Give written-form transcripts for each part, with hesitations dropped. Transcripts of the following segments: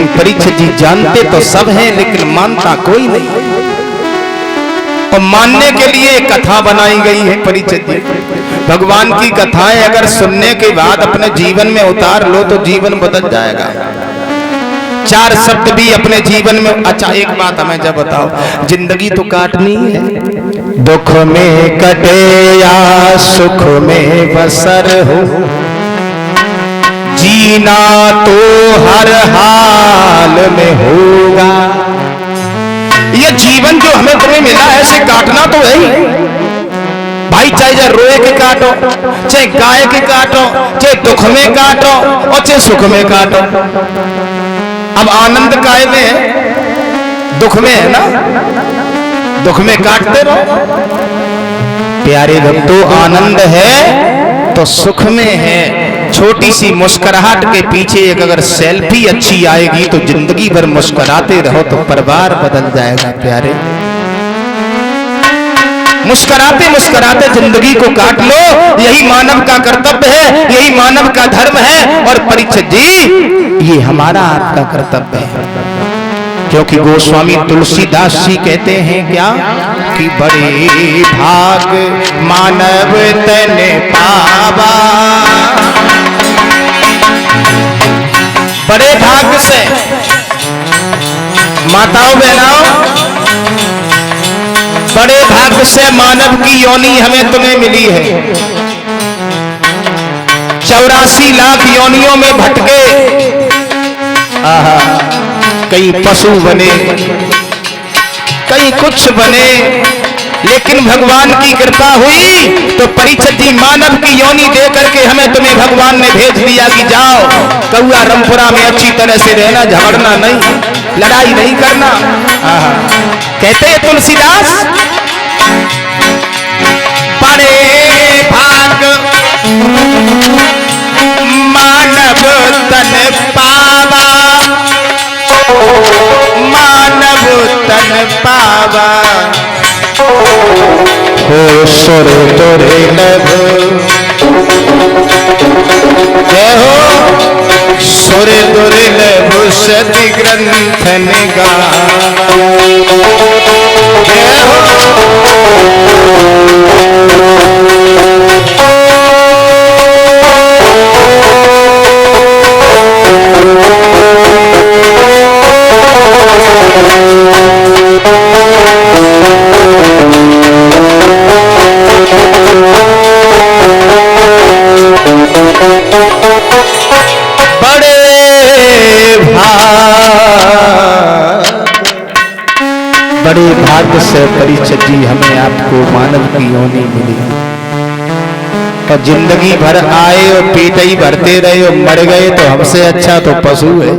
लेकिन परीक्षित जी जानते तो सब हैं लेकिन मानता कोई नहीं। और मानने के लिए कथा बनाई गई है परीक्षित जी। भगवान की कथाएं अगर सुनने के बाद अपने जीवन में उतार लो तो जीवन बदल जाएगा। चार शब्द भी अपने जीवन में। अच्छा एक बात हमें जब बताओ, जिंदगी तो काटनी है, दुख में कटे या सुख में बसर हो, जीना तो हर हाल में होगा। ये जीवन जो हमें तुम्हें मिला है इसे काटना तो है ही भाई। चाहे रोए के काटो, चाहे गाय के काटो, चाहे दुख में काटो और चाहे सुख में काटो। अब आनंद काय में है? दुख में है ना, दुख में काटते रहो। प्यारे भक्तों, आनंद है तो सुख में है। छोटी सी मुस्कुराहट के पीछे एक अगर सेल्फी अच्छी आएगी तो जिंदगी भर मुस्कुराते रहो तो परिवार बदल जाएगा। प्यारे, मुस्कुराते मुस्कुराते जिंदगी को काट लो, यही मानव का कर्तव्य है, यही मानव का धर्म है। और परीक्षित जी ये हमारा आपका कर्तव्य है, क्योंकि गोस्वामी तुलसीदास जी कहते हैं क्या कि बड़े भाग मानव तन पावा। बड़े भाग से माताओं बहनों, बड़े भाग्य से मानव की योनि हमें तुम्हें मिली है। 84 लाख योनियों में भटके, कई पशु बने, कई कुछ बने, लेकिन भगवान की कृपा हुई तो परीक्षित जी मानव की योनि दे करके हमें तुम्हें भगवान ने भेज दिया कि जाओ कौआ रामपुरा में अच्छी तरह से रहना, झगड़ना नहीं, लड़ाई नहीं करना। कहते हैं तुलसीदास, बड़े भाग मानव तन पावा, मानव तन पावा, हो सुर दुर्लभ, जय हो सुर दुर्लभ सति ग्रंथ निगाह, जय हो। बड़े भाग्य से परीक्षित जी हमें आपको मानव की योनि मिली। और जिंदगी भर आए और पेट ही भरते रहे और मर गए तो हमसे अच्छा तो पशु है।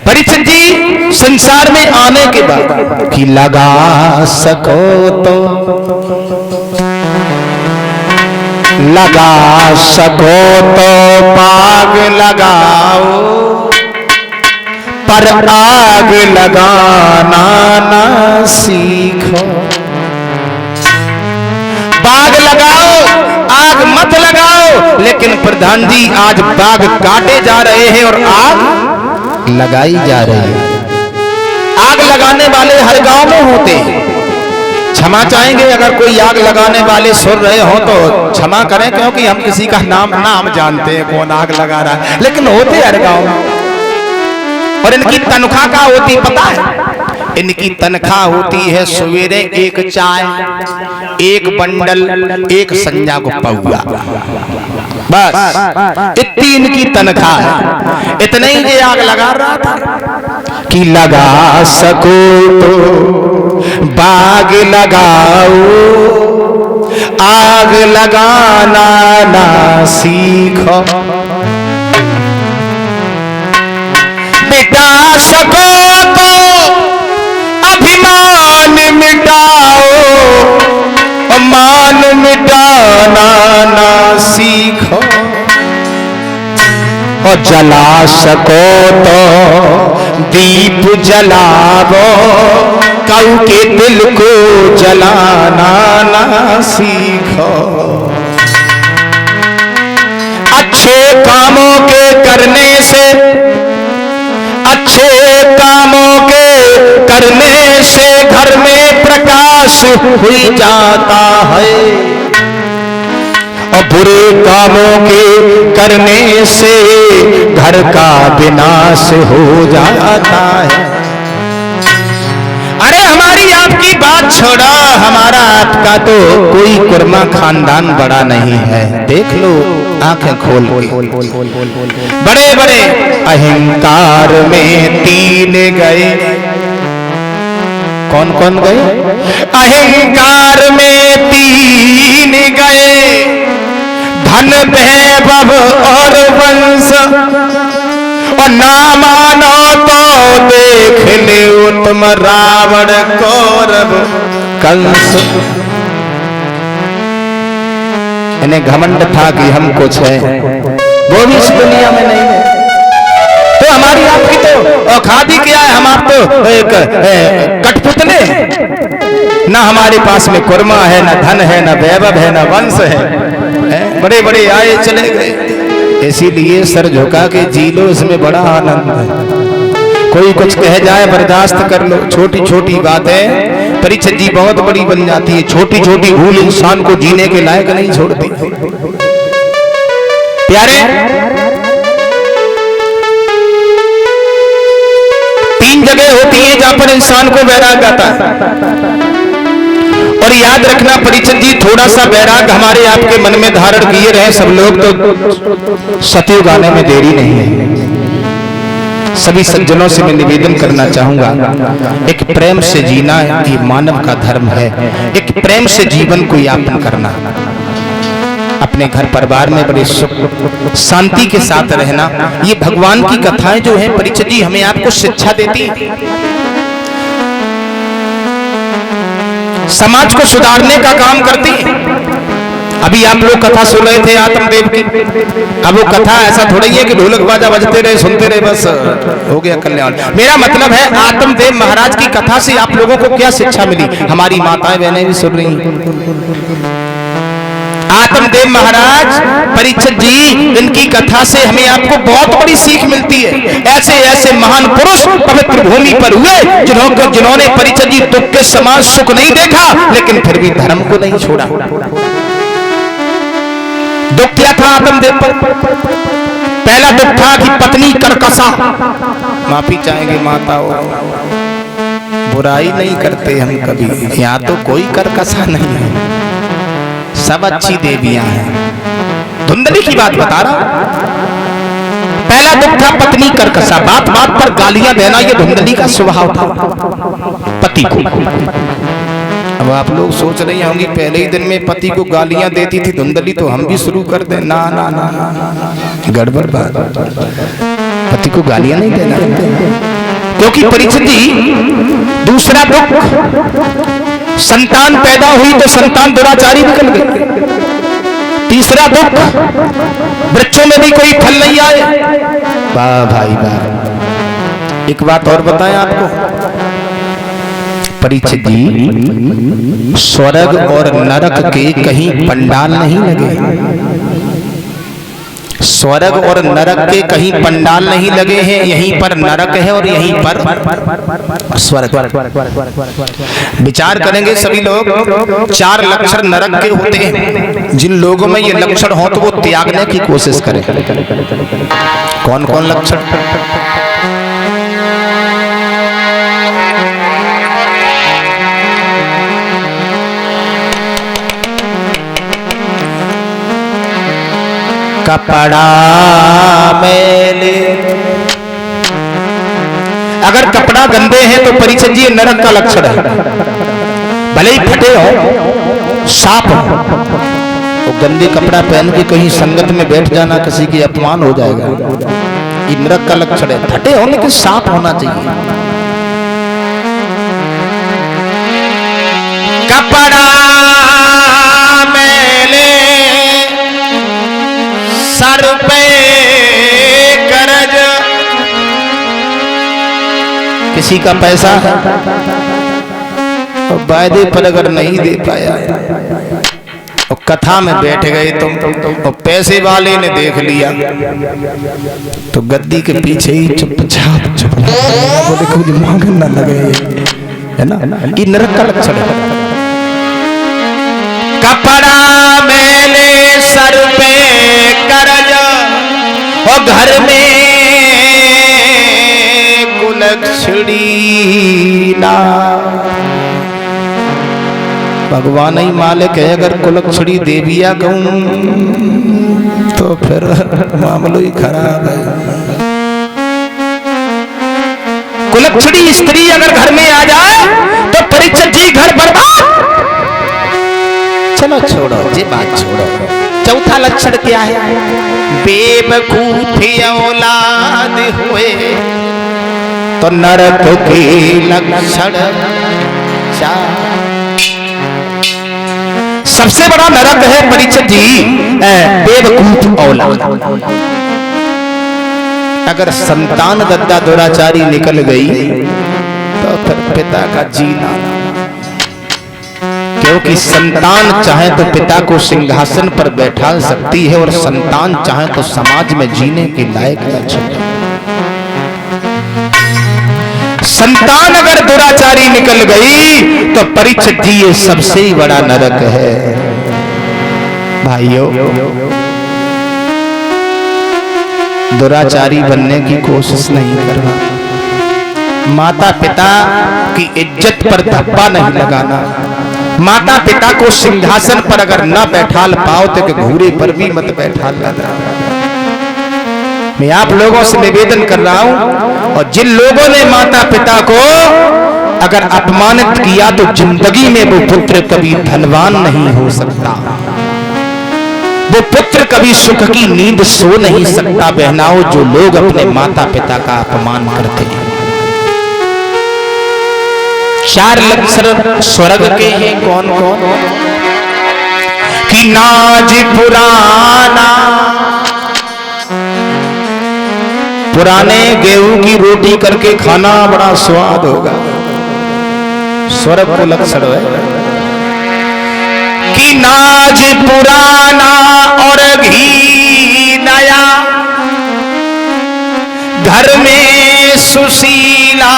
परीक्षित जी संसार में आने के बाद कि लगा सको तो, लगा सको तो बाग लगाओ, पर आग लगाना ना सीखो। बाग लगाओ, आग मत लगाओ। लेकिन प्रधान जी आज बाग काटे जा रहे हैं और आग लगाई जा रही है। आग लगाने वाले हर गांव में होते हैं। क्षमा चाहेंगे अगर कोई आग लगाने वाले सुन रहे हो तो क्षमा करें, क्योंकि हम किसी का नाम जानते हैं कौन आग लगा रहा है, लेकिन होते हर गांव में। और इनकी तनख्वाह क्या होती पता है? इनकी तनख्वाह होती है सवेरे एक चाय, एक बंडल, एक संजा को पौआ, बस इतनी इनकी तनख्वाह है। इतने ही ये आग लगा रहा था कि लगा सको तो बाग लगाओ, आग लगाना ना सीखो। मिटा सको तो अभिमान मिटाओ, मान मिटाना ना सीखो। और जला सको तो दीप जलाओ, कऊ के दिल को जलाना ना सीखो। अच्छे कामों के करने से अच्छे कामों के करने से घर में प्रकाश हुई जाता है और बुरे कामों के करने से घर का विनाश हो जाता है। अरे हमारी आपकी बात छोड़ा, हमारा आपका तो कोई कुर्मा खानदान बड़ा नहीं है। देख लो आंखें खोल के, बड़े बड़े अहंकार में 3 गए। कौन कौन गए? अहंकार में 3 गए, धन वैभव और वंश, और ना मानो तो देख ले उत्तम रावण कौरव कंस। इन्हें घमंड था कि हम कुछ है, वो भी इस दुनिया में नहीं है। तो हमारी आपकी तो औकात ही क्या है? हम आप तो एक कठपुतले, ना हमारे पास में कुर्मा है, ना धन है, ना वैभव है, ना वंश है। बड़े बड़े आए चले गए, इसीलिए सर झुका के जी लो, इसमें बड़ा आनंद है। कोई कुछ कह जाए बर्दाश्त कर लो, छोटी छोटी बातें परीक्षित जी बहुत बड़ी बन जाती है। छोटी छोटी भूल इंसान को जीने के लायक नहीं छोड़ती। प्यारे, 3 जगह होती है जहां पर इंसान को वैराग आता है। और याद रखना परीक्षित जी, थोड़ा सा वैराग हमारे आपके मन में धारण किए रहे सब लोग, तो सतयुग आने में देरी नहीं है। सभी सज्जनों से मैं निवेदन करना चाहूंगा, एक प्रेम से जीना ये मानव का धर्म है। एक प्रेम से जीवन को यापन करना, अपने घर परिवार में बड़े सुख शांति के साथ रहना, ये भगवान की कथाएं जो है परीक्षित जी हमें आपको शिक्षा देती, समाज को सुधारने का काम करती है। अभी आप लोग कथा सुन रहे थे आत्मदेव की। अब वो कथा ऐसा थोड़ी है कि ढोलक बाजा बजते रहे सुनते रहे बस हो गया कल्याण। मेरा मतलब है आत्मदेव महाराज की कथा से आप लोगों को क्या शिक्षा मिली? हमारी माताएं बहनें भी सुन रही। आत्मदेव महाराज, परीक्षित जी, इनकी कथा से हमें आपको बहुत बड़ी सीख मिलती है। ऐसे ऐसे महान पुरुष पवित्र भूमि पर हुए जिन्होंने परीक्षित जी दुख के समान सुख नहीं देखा, लेकिन फिर भी धर्म को नहीं छोड़ा। दुख क्या था आत्मदेव पर? पहला दुख था कि पत्नी कर्कशा। माफी चाहेंगे माताओं, बुराई नहीं करते हम कभी, यहाँ तो कोई कर्कशा नहीं है, सब अच्छी देवियां हैं। धुंधली की बात बता रहा। पहला दुख था पत्नी कर्कशा, बात बात पर गालियां देना, ये धुंधली का स्वभाव था पति को। अब आप लोग सोच रही होंगी पहले ही दिन में पति को गालियां देती थी धुंधली, तो हम भी शुरू कर दें। ना ना ना, गड़बड़ बात, पति को गालियां नहीं देना। क्योंकि परीक्षित जी, दूसरा दुख, संतान पैदा हुई तो संतान दुराचारी निकल गई। तीसरा दुख, वृक्षों में भी कोई फल नहीं आए। वाह भाई वाह। एक बात और बताएं आपको परीक्षित जी, स्वर्ग और नरक के कहीं पंडाल नहीं लगे। स्वर्ग और नरक के कहीं पंडाल नहीं लगे हैं, यहीं पर नरक है और यहीं पर स्वर्ग। विचार करेंगे सभी लोग, 4 लक्षण नरक के होते हैं। जिन लोगों में ये लक्षण हो तो वो त्यागने की कोशिश करें। कौन कौन लक्षण? कपड़ा मैले, अगर कपड़ा गंदे हैं तो परीक्षित जी नरक का लक्षण है। भले ही फटे हो, साफ हो, वो गंदे कपड़ा पहन के कहीं संगत में बैठ जाना, किसी की अपमान हो जाएगा, ये नरक का लक्षण है। फटे हो लेकिन साफ होना चाहिए। कपड़ा मैले सर पे कर्ज, किसी का पैसा है और वायदे पर अगर नहीं दे पाया और कथा में बैठ गए तुम, और पैसे वाले ने देख लिया तो गद्दी के पीछे ही चुपचाप देखो मांगन ना लगे, है ना, ये नरक का लक्षण है। कपड़ा मैंने सर पे करज और घर में कुलक्षणी ना। भगवान ही मालिक है, अगर कुलक्षणी देविया कहूं तो फिर मामलो ही खराब है। कुलक्षणी स्त्री अगर घर में आ जाए तो परीक्षित जी घर बर्बाद। चलो छोड़ो ये बात छोड़ो। चौथा लक्षण क्या है? बेवकूफी औलाद हुए तो नरक के लक्षण। सबसे बड़ा नरक है परीक्षित जी बेवकूफ औलाद। अगर संतान दद्दा दुराचारी निकल गई तो फिर पिता का जीना, क्योंकि संतान चाहे तो पिता को सिंहासन पर बैठा सकती है और संतान चाहे तो समाज में जीने के लायक न छोड़े। संतान अगर दुराचारी निकल गई तो परीक्षित जी ये सबसे बड़ा नरक है। भाइयों, दुराचारी बनने की कोशिश नहीं करना, माता पिता की इज्जत पर धब्बा नहीं लगाना, माता पिता को सिंहासन पर अगर न बैठाल पाओ तो घूरे पर भी मत बैठाल लेना। मैं आप लोगों से निवेदन कर रहा हूं, और जिन लोगों ने माता पिता को अगर अपमानित किया तो जिंदगी में वो पुत्र कभी धनवान नहीं हो सकता, वो पुत्र कभी सुख की नींद सो नहीं सकता। बहनाओं, जो लोग अपने माता पिता का अपमान करते हैं। 4 लक्षण स्वर्ग के हैं। कौन कौन? कि नाज पुराना, पुराने गेहूं की रोटी करके खाना बड़ा स्वाद होगा, स्वर्ग को लक्षण है। कि नाज पुराना और घी नया, घर में सुशीला,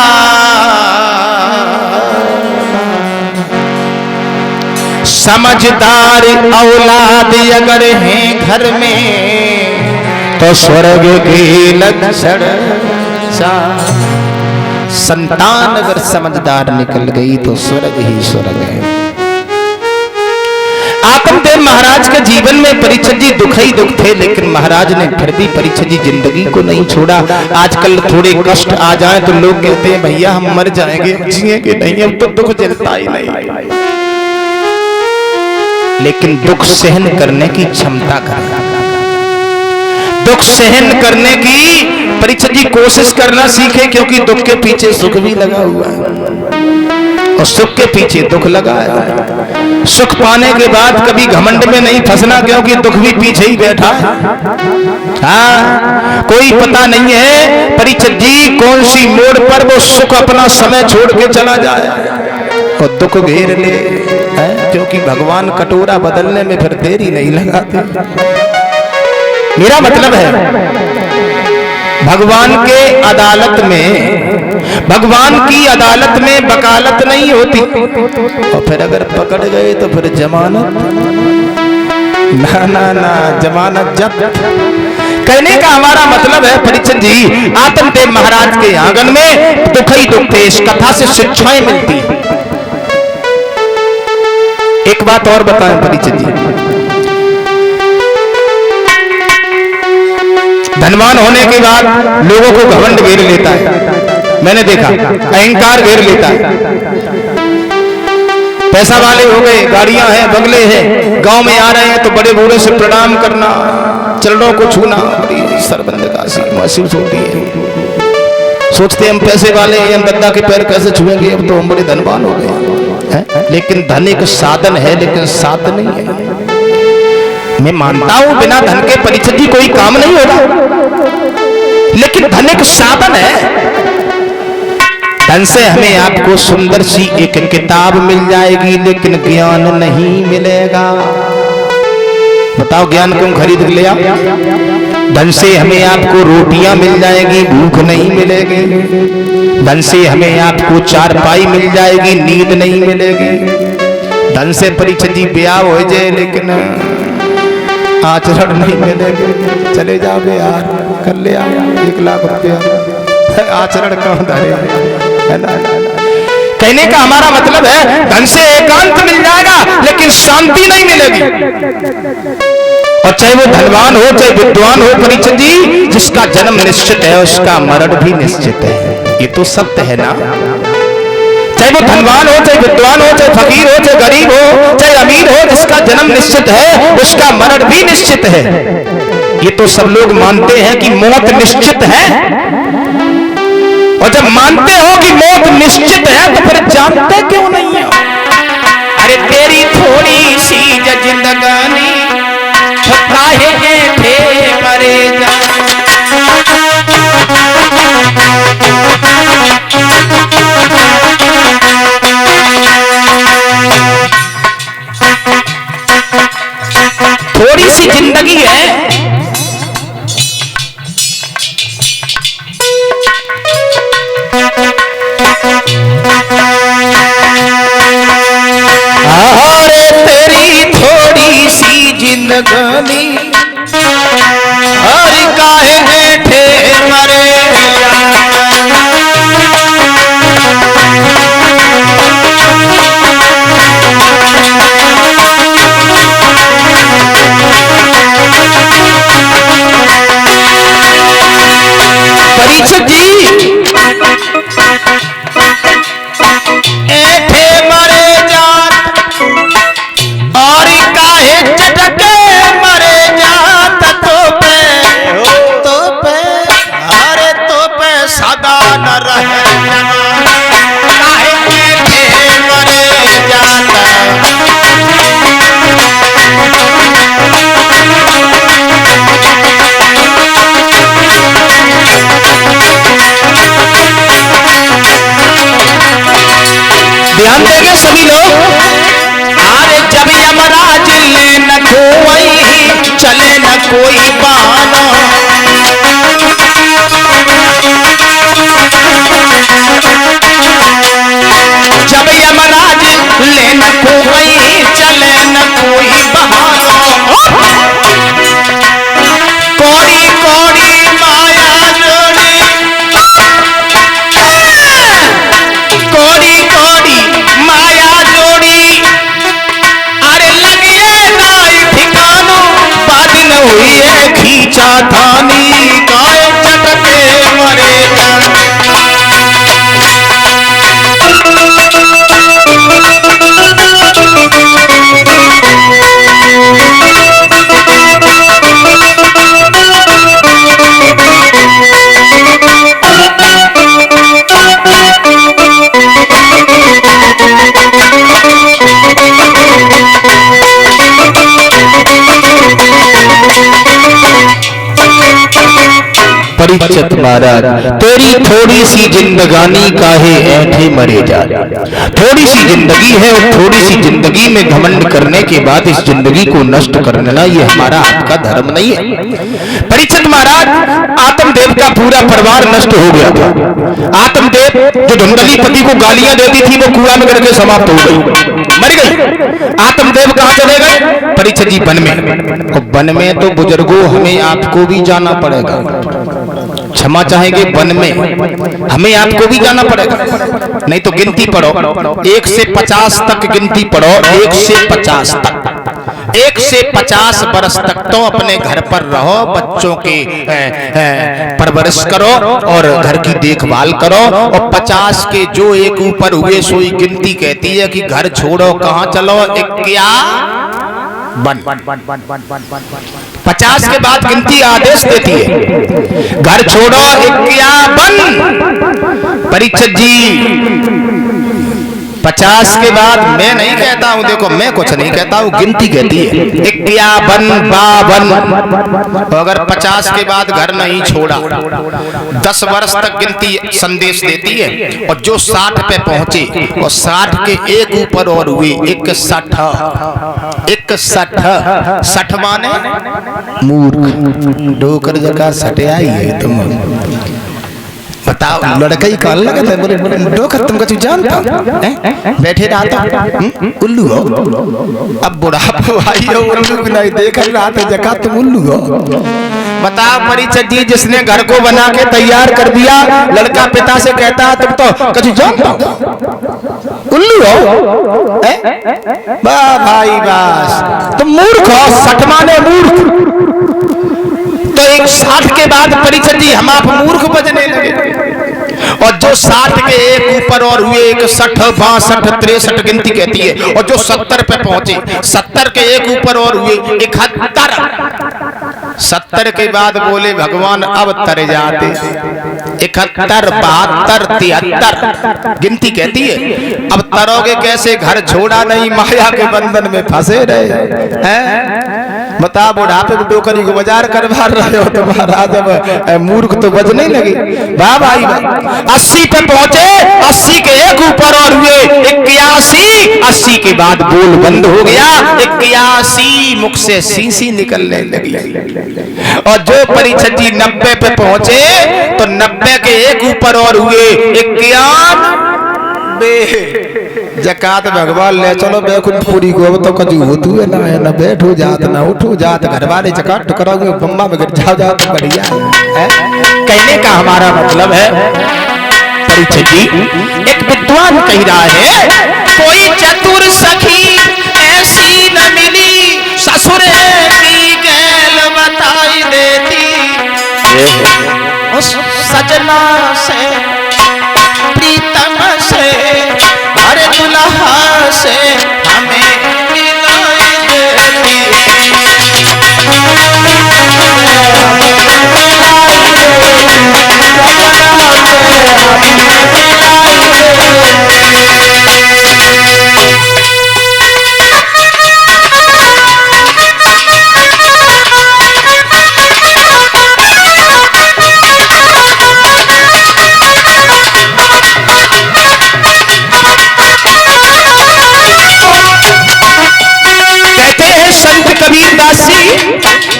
समझदार औलाद अगर हैं घर में तो स्वर्ग के लक्षण। संतान अगर समझदार निकल गई तो स्वर्ग ही स्वर्ग है। आत्मदेव महाराज के जीवन में परीक्षित जी दुख ही दुख थे, लेकिन महाराज ने फिर भी परीक्षित जी जिंदगी को नहीं छोड़ा। आजकल थोड़े कष्ट आ जाए तो लोग कहते हैं भैया हम मर जाएंगे, जिएंगे नहीं, अब तो दुख झेलता ही नहीं। लेकिन दुख सहन करने की क्षमता करें, दुख सहन करने की परीक्षित जी कोशिश करना सीखे, क्योंकि दुख के पीछे सुख भी लगा हुआ है और सुख के पीछे दुख लगा है। सुख पाने के बाद कभी घमंड में नहीं फंसना, क्योंकि दुख भी पीछे ही बैठा है। हाँ, कोई पता नहीं है परीक्षित जी कौन सी मोड़ पर वो सुख अपना समय छोड़ के चला जाए और दुख घेर ले, क्योंकि भगवान कटोरा बदलने में फिर देरी नहीं लगाते। मेरा मतलब है भगवान के अदालत में, भगवान की अदालत में वकालत नहीं होती, और फिर अगर पकड़ गए तो फिर जमानत ना ना ना, जमानत जब्त। कहने का हमारा मतलब है परीक्षित जी आत्मदेव महाराज के आंगन में दुख ही दुख थे। इस कथा से शिक्षाएं मिलती हैं। एक बात और बताएं परीक्षित जी, धनवान होने के बाद लोगों को घमंड घेर लेता है, मैंने देखा, अहंकार घेर लेता है। पैसा वाले हो गए, गाड़ियां हैं, बंगले हैं, गांव में आ रहे हैं तो बड़े बूढ़े से प्रणाम करना, चरणों को छूना बड़ी शर्मिंदगी महसूस होती है। सोचते हम पैसे वाले हैं, हम दद्दा के पैर कैसे छुएंगे, अब तो हम बड़े धनवान हो गए हैं। लेकिन धन एक साधन है, लेकिन साधन नहीं है। मैं मानता हूं बिना धन के परीक्षित जी कोई काम नहीं होगा, लेकिन धन एक साधन है। धन से हमें आपको सुंदर सी एक किताब मिल जाएगी, लेकिन ज्ञान नहीं मिलेगा। बताओ ज्ञान क्यों खरीद लिया? धन से हमें आपको रोटियां मिल जाएगी, भूख नहीं मिलेगी। धन से हमें आपको चारपाई मिल जाएगी, नींद नहीं मिलेगी। धन से परीक्षा जी ब्याह हो जाए लेकिन आचरण नहीं मिलेगी। चले जाओ यार, कर ले आया 1 लाख रुपया, आचरण कौन धरे, है ना? कहने का हमारा मतलब है धन से एकांत मिल जाएगा लेकिन शांति नहीं मिलेगी। और चाहे वो धनवान हो चाहे विद्वान हो परीक्षित जी, जिसका जन्म निश्चित है उसका मरण भी निश्चित है। ये तो सत्य है ना? चाहे वो धनवान हो चाहे विद्वान हो चाहे फकीर हो चाहे गरीब हो चाहे अमीर हो, जिसका जन्म निश्चित है उसका मरण भी निश्चित है। ये तो सब लोग मानते हैं कि मौत निश्चित है, और जब मानते हो कि मौत निश्चित है तो फिर जानते क्यों नहीं हो? अरे तेरी थोड़ी सी जिंदगानी काहे थे मरे जा। थोड़ी सी जिंदगी है, अरे तेरी थोड़ी सी जिंदगानी और काहे थे मरे परीक्षित जी ऐठे मरे जात और काहे चटके मरे जात तो पे अरे तो पे सदा न रहे काहे ऐठे मरे जात। ध्यान देंगे सभी लोग। अरे जब यमराज ले न कोई चले न कोई बहाना, जब यमराज ले न कोई चले न कोई बहाना, कोड़ी कोड़ी माया जोड़ी, कोड़ी कोड़ी माया जोड़ी, अरे लगिए नाई ठिकानो बाद न हुई है खींचा थानी गाय चटके मरे जा। परीक्षित महाराज तेरी थोड़ी सी जिंदगानी काहे ऐठे मरे जा। थोड़ी सी जिंदगी है और थोड़ी सी जिंदगी में घमंड करने के बाद इस जिंदगी को नष्ट करना ये हमारा आपका धर्म नहीं है। परीक्षित महाराज आत्मदेव का पूरा परिवार नष्ट हो गया था। आत्मदेव जो धुंधली पति को गालियां देती थी वो कुआं में गिर के समाप्त हो गई, मर गई। आत्मदेव कहां चले गए? परीक्षित जी वन में। और वन में तो बुजुर्गों हमें आपको भी जाना पड़ेगा, क्षमा चाहेंगे, वन में हमें आपको भी जाना पड़ेगा। नहीं तो गिनती पढ़ो, 1 से 50 तक गिनती पढ़ो, 1 से 50 तक, 1 से 50 बरस तक तो अपने घर पर रहो, बच्चों के परवरिश करो और घर की देखभाल करो। और 50 के जो एक ऊपर हुए सोई गिनती कहती है कि घर छोड़ो कहाँ चलो, 50 के बाद गिनती आदेश देती है घर छोड़ो 51। परीक्षित जी 50 के बाद मैं नहीं कहता हूं, देखो मैं कुछ नहीं कहता हूं, गिनती कहती है 51 52। अगर 50 के बाद घर नहीं छोड़ा 10 वर्ष तक गिनती संदेश देती है। और जो 60 पे पहुंचे और 60 के एक ऊपर और हुए 61 माने मूर्ख, डोकर जगह सटे आई है तुम। बताओ लड़का ही कॉल लगा था, बोले डोकर तुमको तू जानता बैठे रहा उल्लू हो। अब बुढ़ापा भाई हो उल्लू नहीं देख रहा था जगह तुम उल्लू हो। बताओ परिचय जी जिसने घर को बना के तैयार कर दिया, लड़का पिता से कहता है तुम तो कभी जानता उल्लू हो। वाह भाई बस तुम मूर्ख हो, 60 माने मूर्ख। तो एक 60 के बाद परिचय जी हम आप मूर्ख बजने लगे। और जो 60 के एक ऊपर और हुए 61 62 63 गिनती कहती है। और जो 70 पे पहुंचे 70 के एक ऊपर और हुए 71। 70 के बाद बोले भगवान अब तर जाते 71 72 73 गिनती कहती है। अब तरोगे कैसे, घर छोड़ा नहीं, माया के बंधन में फंसे रहे हैं। बता बुढ़ापे में डोकरी को बाजार करवा रहे हो तो महाराज अब मूर्ख तो बजने लगे। वाह भाई 80 पे पहुंचे, 80 के एक ऊपर और हुए 81। 80 के बाद बोल बंद हो गया, 81 मुख से सीसी निकलने लगी। और जो परिचय जी 90 पे पहुंचे तो 90 के एक ऊपर और हुए 91। जकात भगवान ले चलो बैकुंठपुरी को तो कजू होतू है ना बैठो जात ना उठो जात, घर वाले जकात कराओगे बम्मा में गिर जाओ जाओ तो बढ़िया है। कहने का हमारा मतलब है परिचय जी एक विद्वान कह रहा है, कोई चतुर सखी ऐसी न मिली, ससुरे की गैल बताई देती, उस सजना से प्रीतम से अरे दुल्हा से हमें मिलाई देती।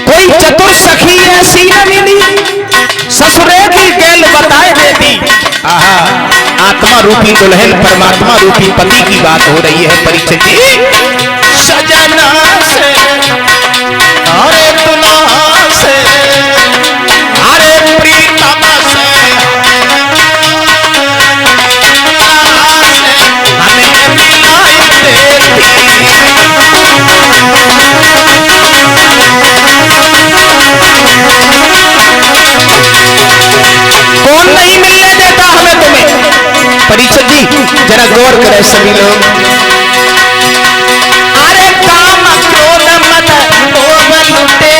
कोई चतुर सखी ऐसी न मिली, ससुरे की गैल बताए देती। आत्मा रूपी दुल्हन परमात्मा रूपी पति की बात हो रही है परिचय जी। सजना से अरे दुल्हा से अरे प्रीतम से हमें मिलाई देती। कौन नहीं मिलने देता हमें तुम्हें? परिचय जी जरा गौर करें सभी लोग। अरे काम क्रोध मत लोभ लुटे